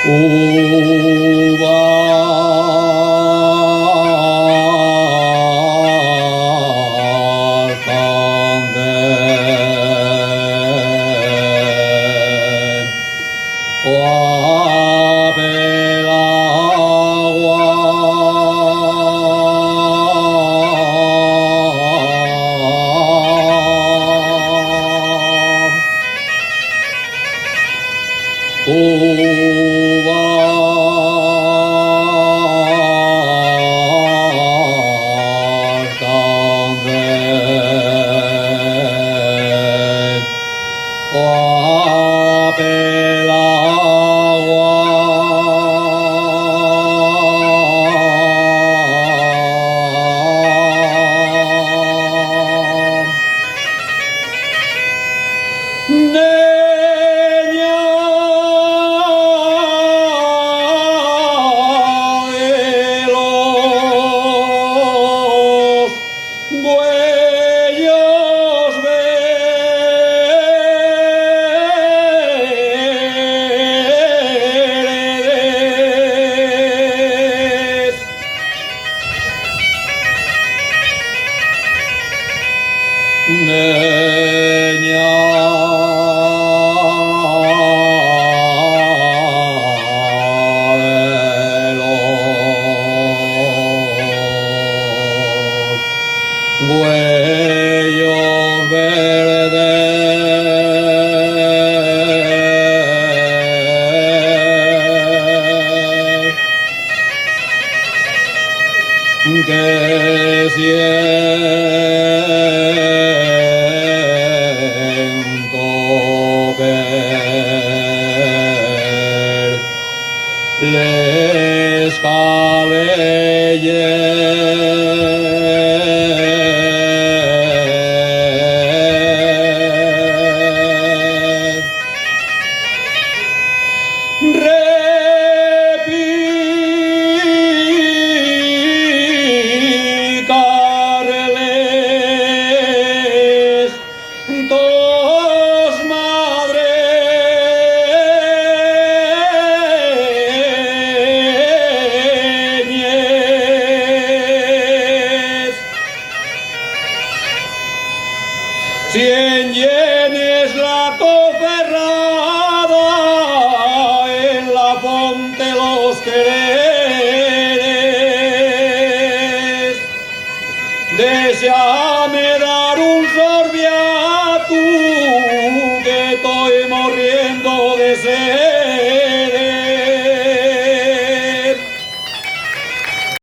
Uva arcángel, oape el arcángel, oape el huellos verdes que siento ver les cabelles repicarles dos madreñes, 100 yenes la coferrada, en la ponte los quereres. Deseame dar un sorbiatu, que estoy muriendo de sed.